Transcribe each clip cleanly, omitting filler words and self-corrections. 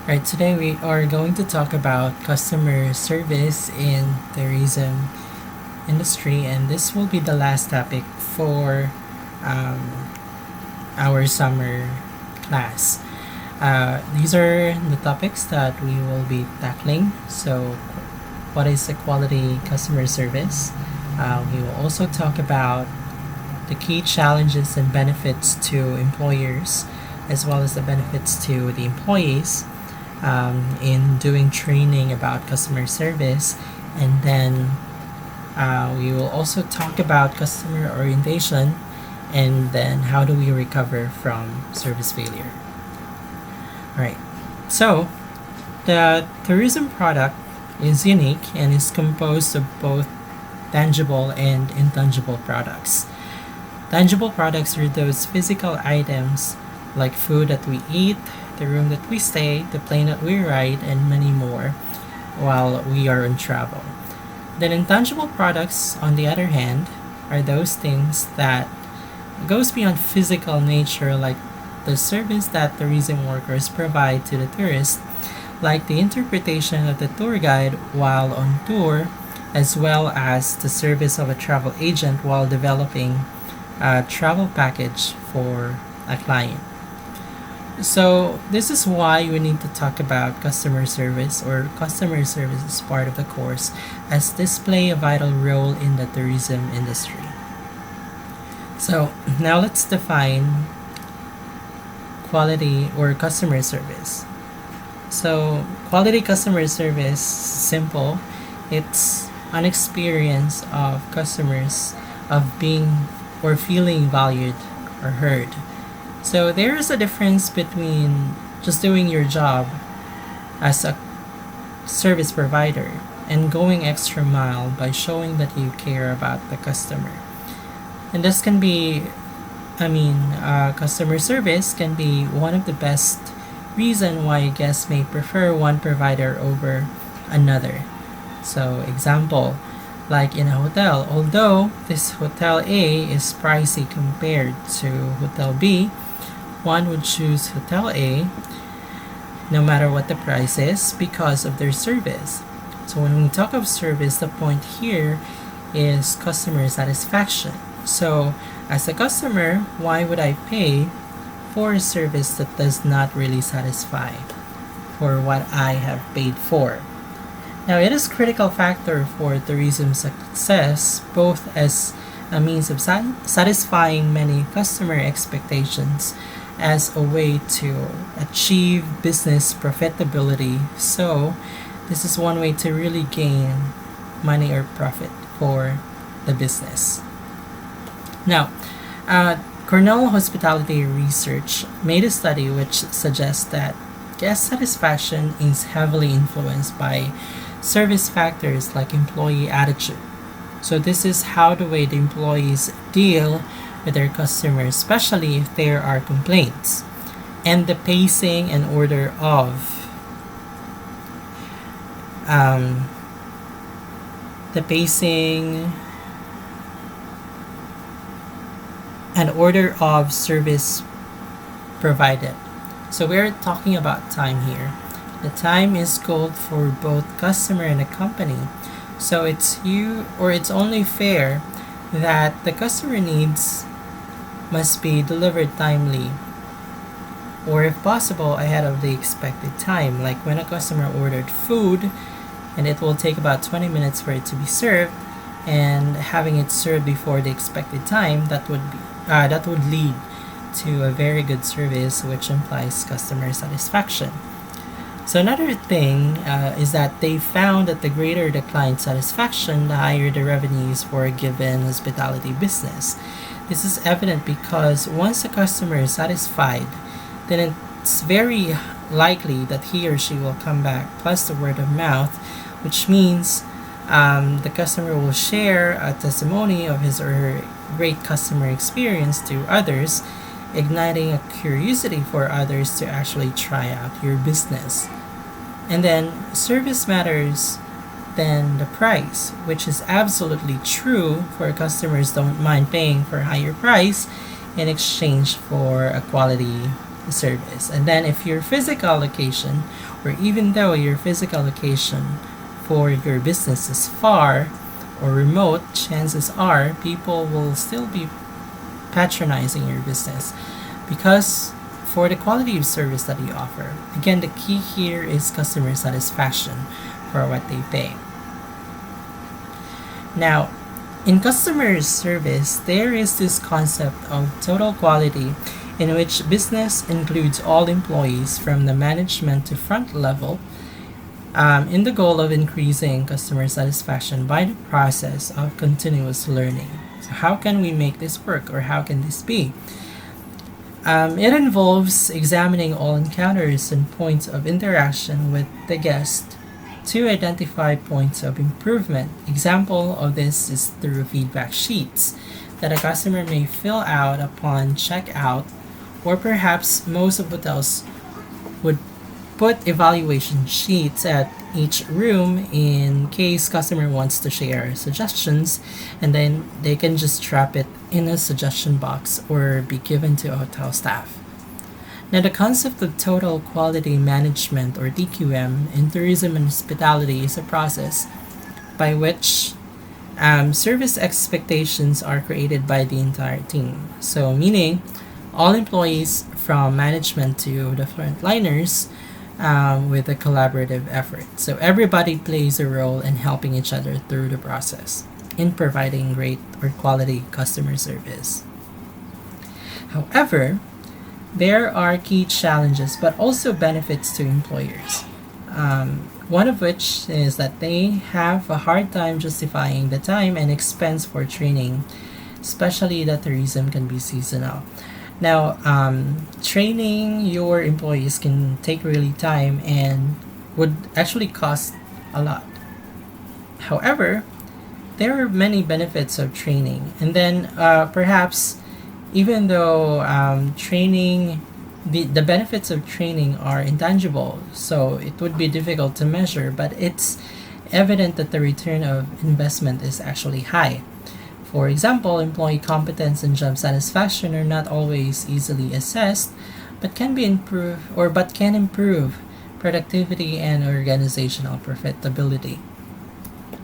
Right, today we are going to talk about customer service in tourism industry, and this will be the last topic for um, our summer class. These are the topics that we will be tackling. So, what is a quality customer service? We will also talk about the key challenges and benefits to employers, as well as the benefits to the employees in doing training about customer service. And then we will also talk about customer orientation, and then how do we recover from service failure. All right, so the tourism product is unique and is composed of both tangible and intangible products. Tangible products are those physical items like food that we eat, the room that we stay, the plane that we ride, and many more while we are on travel. Then intangible products, on the other hand, are those things that goes beyond physical nature, like the service that tourism workers provide to the tourist, like the interpretation of the tour guide while on tour, as well as the service of a travel agent while developing a travel package for a client. So this is why we need to talk about customer service, or customer service is part of the course, as this play a vital role in the tourism industry. So now let's define quality or customer service. So quality customer service, simple, it's an experience of customers of being or feeling valued or heard. So there is a difference between just doing your job as a service provider and going extra mile by showing that you care about the customer. And this can be, customer service can be one of the best reason why guests may prefer one provider over another. So example, like in a hotel, although this hotel A is pricey compared to hotel B, one would choose hotel A no matter what the price is because of their service. So when we talk of service, the point here is customer satisfaction. So as a customer, why would I pay for a service that does not really satisfy for what I have paid for? Now, it is a critical factor for tourism success, both as a means of satisfying many customer expectations as a way to achieve business profitability. So, this is one way to really gain money or profit for the business. Now, Cornell Hospitality Research made a study which suggests that guest satisfaction is heavily influenced by service factors like employee attitude. So this is how the way the employees deal with their customers, especially if there are complaints, and the pacing and order of the pacing and order of service provided. So we're talking about time here. The time is gold for both customer and the company. So it's only fair that the customer needs must be delivered timely, or if possible ahead of the expected time. Like when a customer ordered food and it will take about 20 minutes for it to be served, and having it served before the expected time, that would lead to a very good service, which implies customer satisfaction. So another thing is that they found that the greater the client satisfaction, the higher the revenues for a given hospitality business. This is evident because once a customer is satisfied, then it's very likely that he or she will come back, plus the word of mouth, which means the customer will share a testimony of his or her great customer experience to others, igniting a curiosity for others to actually try out your business. And then service matters than the price, which is absolutely true, for customers don't mind paying for a higher price in exchange for a quality service. And then if your physical location, or even though your physical location for your business is far or remote, chances are people will still be patronizing your business because for the quality of service that you offer. Again, the key here is customer satisfaction for what they pay. Now, in customer service, there is this concept of total quality in which business includes all employees from the management to front level in the goal of increasing customer satisfaction by the process of continuous learning. So how can we make this work, or how can this be? It involves examining all encounters and points of interaction with the guest to identify points of improvement. Example of this is through feedback sheets that a customer may fill out upon checkout, or perhaps most of hotels would put evaluation sheets at each room in case customer wants to share suggestions, and then they can just trap it in a suggestion box or be given to a hotel staff. Now, the concept of total quality management, or TQM, in tourism and hospitality is a process by which service expectations are created by the entire team. So, meaning all employees from management to the frontliners with a collaborative effort. So, everybody plays a role in helping each other through the process in providing great or quality customer service. However, there are key challenges but also benefits to employers. One of which is that they have a hard time justifying the time and expense for training, especially that tourism can be seasonal. Now, training your employees can take really time and would actually cost a lot. However, there are many benefits of training, and then perhaps even though the benefits of training are intangible, so it would be difficult to measure, but it's evident that the return of investment is actually high. For example, employee competence and job satisfaction are not always easily assessed, but can improve productivity and organizational profitability.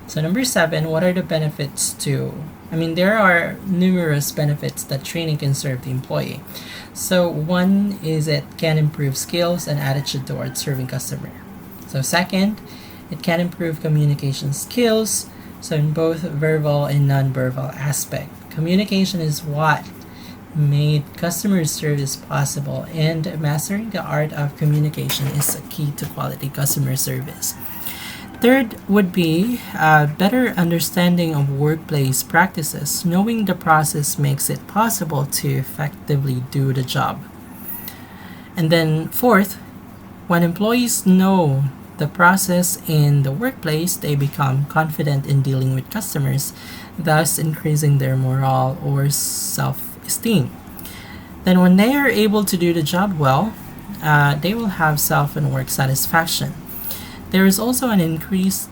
So number 7, what are the benefits there are numerous benefits that training can serve the employee. So one is it can improve skills and attitude towards serving customer. So second, it can improve communication skills. So in both verbal and non-verbal aspect. Communication is what made customer service possible, and mastering the art of communication is a key to quality customer service. Third would be a better understanding of workplace practices. Knowing the process makes it possible to effectively do the job. And then fourth, when employees know the process in the workplace, they become confident in dealing with customers, thus increasing their morale or self-esteem. Then when they are able to do the job well, they will have self and work satisfaction. There is also an increase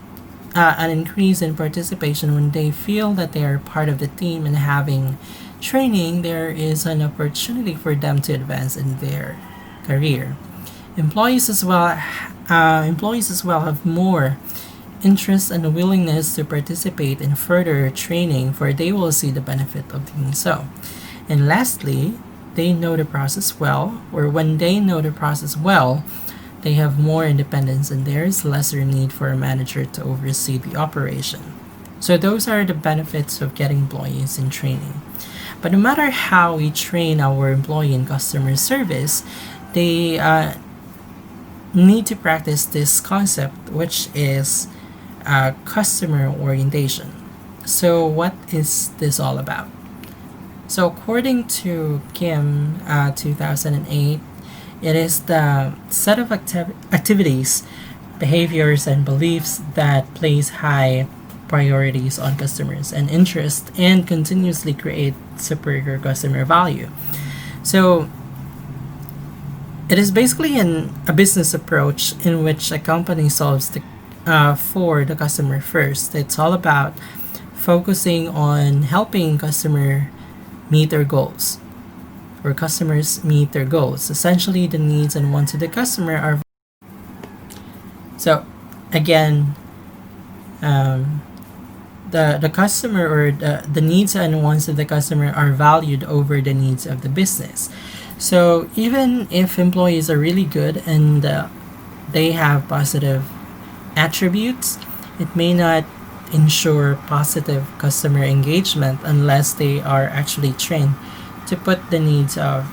in participation when they feel that they are part of the team, and having training, there is an opportunity for them to advance in their career. Employees as well have more interest and willingness to participate in further training, for they will see the benefit of doing so. And lastly, they know the process well, or when they know the process well, they have more independence and there is lesser need for a manager to oversee the operation. So those are the benefits of getting employees in training. But no matter how we train our employee in customer service, they need to practice this concept, which is customer orientation. So what is this all about? So according to Kim 2008, it is the set of activities, behaviors, and beliefs that place high priorities on customers and interest and continuously create superior customer value. So it is basically a business approach in which a company solves for the customer first. It's all about focusing on helping customer meet their goals. where customers meet their goals. Essentially, the needs and wants of the customer are. So, again, the customer, or the needs and wants of the customer are valued over the needs of the business. So even if employees are really good and they have positive attributes, it may not ensure positive customer engagement unless they are actually trained to put the needs of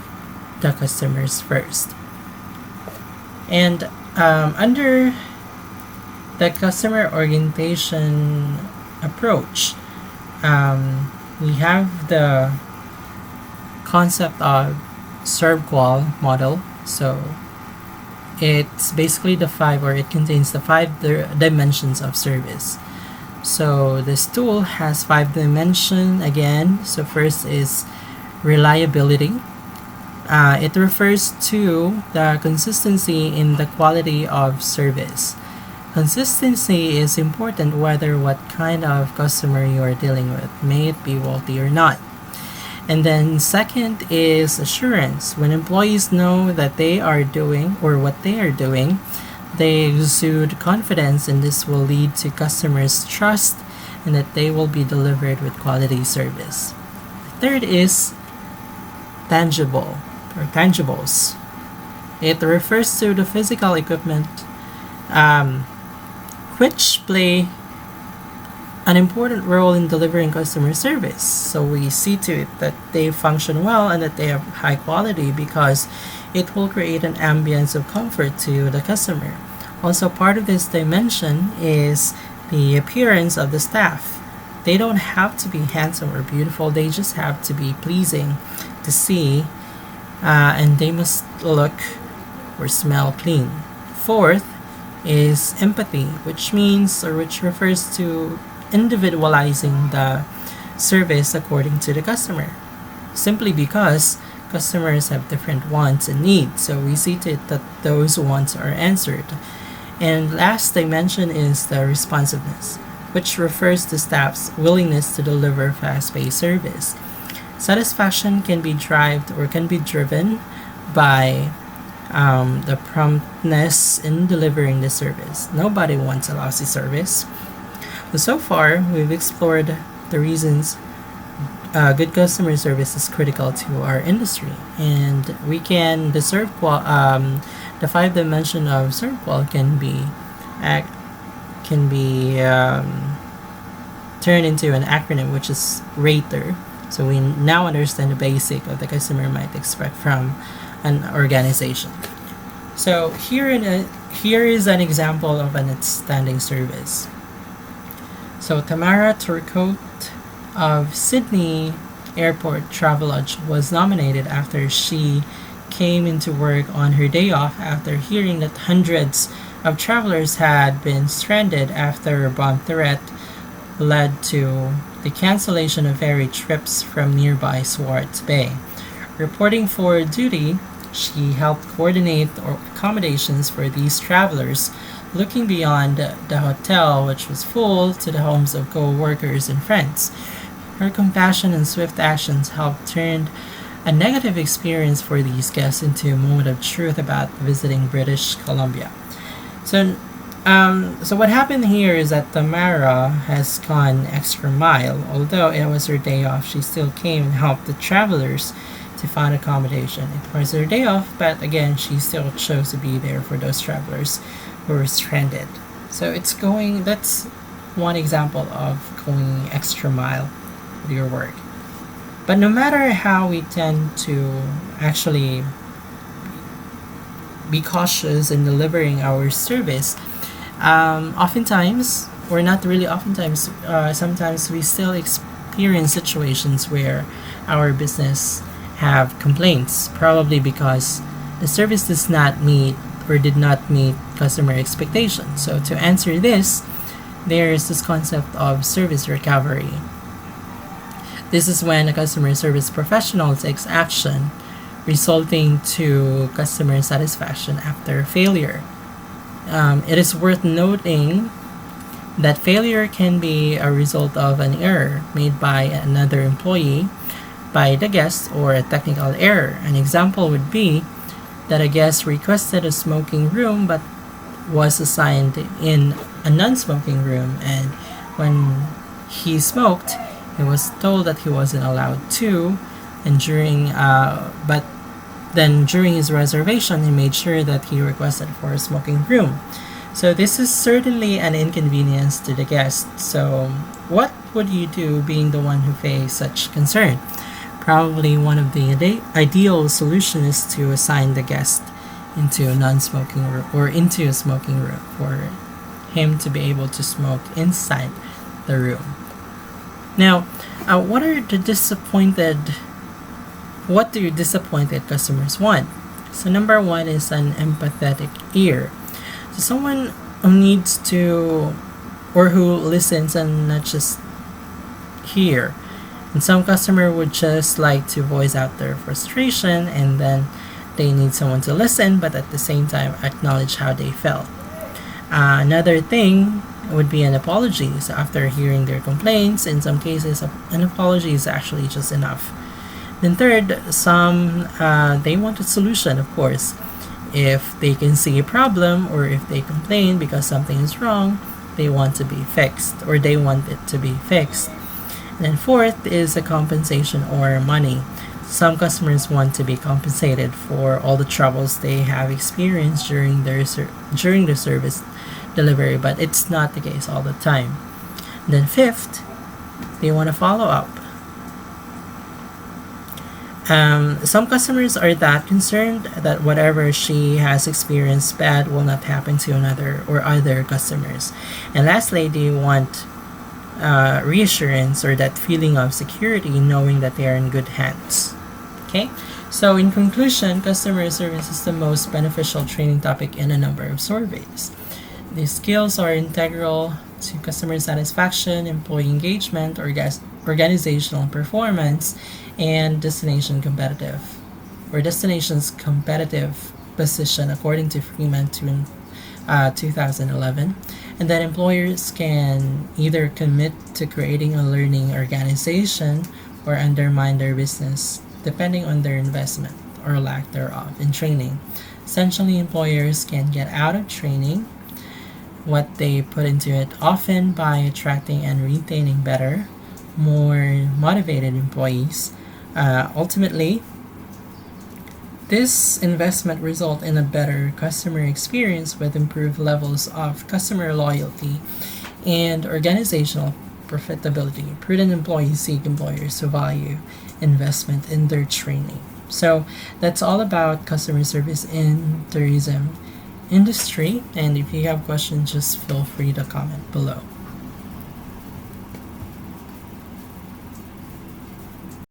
the customers first. And under the customer orientation approach, we have the concept of SERVQUAL model. So it's basically it contains the 5 dimensions of service. So this tool has 5 dimensions again. So first is reliability. It refers to the consistency in the quality of service. Consistency is important whether what kind of customer you are dealing with, may it be wealthy or not. And then second is assurance. When employees know that they are doing or what they are doing, they exude confidence, and this will lead to customers' trust and that they will be delivered with quality service. Third is tangible or tangibles. It refers to the physical equipment which play an important role in delivering customer service. So we see to it that they function well and that they have high quality, because it will create an ambience of comfort to the customer. Also, part of this dimension is the appearance of the staff. They don't have to be handsome or beautiful, they just have to be pleasing to see, and they must look or smell clean. Fourth is empathy, which refers to individualizing the service according to the customer, simply because customers have different wants and needs, so we see to it that those wants are answered. And last dimension is the responsiveness, which refers to staff's willingness to deliver fast-paced service. Satisfaction can be driven by the promptness in delivering the service. Nobody wants a lousy service. So far, we've explored the reasons good customer service is critical to our industry, and the 5 dimension of SERVQUAL can be turned into an acronym, which is RATER. So we now understand the basic of the customer might expect from an organization. So here is an example of an outstanding service. So Tamara Turcotte of Sydney Airport Travelodge was nominated after she came into work on her day off after hearing that hundreds of travelers had been stranded after a bomb threat led to the cancellation of ferry trips from nearby Swartz Bay. Reporting for duty, she helped coordinate accommodations for these travelers, looking beyond the hotel, which was full, to the homes of co-workers and friends. Her compassion and swift actions helped turn a negative experience for these guests into a moment of truth about visiting British Columbia. So what happened here is that Tamara has gone extra mile. Although it was her day off, she still came and helped the travelers to find accommodation. It was her day off, but again, she still chose to be there for those travelers who were stranded. So that's one example of going extra mile with your work. But no matter how we tend to actually be cautious in delivering our service, oftentimes, or not really oftentimes, sometimes we still experience situations where our business have complaints, probably because the service does not meet or did not meet customer expectations. So to answer this, there is this concept of service recovery. This is when a customer service professional takes action, resulting to customer satisfaction after failure. It is worth noting that failure can be a result of an error made by another employee, by the guest or a technical error. An example would be that a guest requested a smoking room but was assigned in a non-smoking room, and when he smoked, he was told that he wasn't allowed to, and but then during his reservation, he made sure that he requested for a smoking room. So this is certainly an inconvenience to the guest. So what would you do being the one who faced such concern? Probably one of the ideal solutions is to assign the guest into a non-smoking room or into a smoking room for him to be able to smoke inside the room. Now, what do disappointed customers want? So number one is an empathetic ear. So someone who needs to, or who listens and not just hear. And some customer would just like to voice out their frustration, and then they need someone to listen, but at the same time acknowledge how they felt. Another thing would be an apology. So after hearing their complaints, in some cases, an apology is actually just enough. Then third, some they want a solution, of course. If they can see a problem or if they complain because something is wrong, they want to be fixed, or they want it to be fixed. And then fourth is a compensation or money. Some customers want to be compensated for all the troubles they have experienced during the service delivery, but it's not the case all the time. And then fifth, they want to follow up. Some customers are that concerned that whatever she has experienced bad will not happen to another or other customers. And lastly, they want reassurance, or that feeling of security, knowing that they are in good hands. Okay, so in conclusion, customer service is the most beneficial training topic in a number of surveys. These skills are integral to customer satisfaction, employee engagement, organizational performance, and destination's competitive position, according to Freeman 2011. And that employers can either commit to creating a learning organization or undermine their business, depending on their investment or lack thereof in training. Essentially, employers can get out of training what they put into it, often by attracting and retaining better, more motivated employees. Ultimately, this investment result in a better customer experience with improved levels of customer loyalty and organizational profitability. Prudent employees seek employers who value investment in their training. So that's all about customer service in tourism industry. And if you have questions, just feel free to comment below.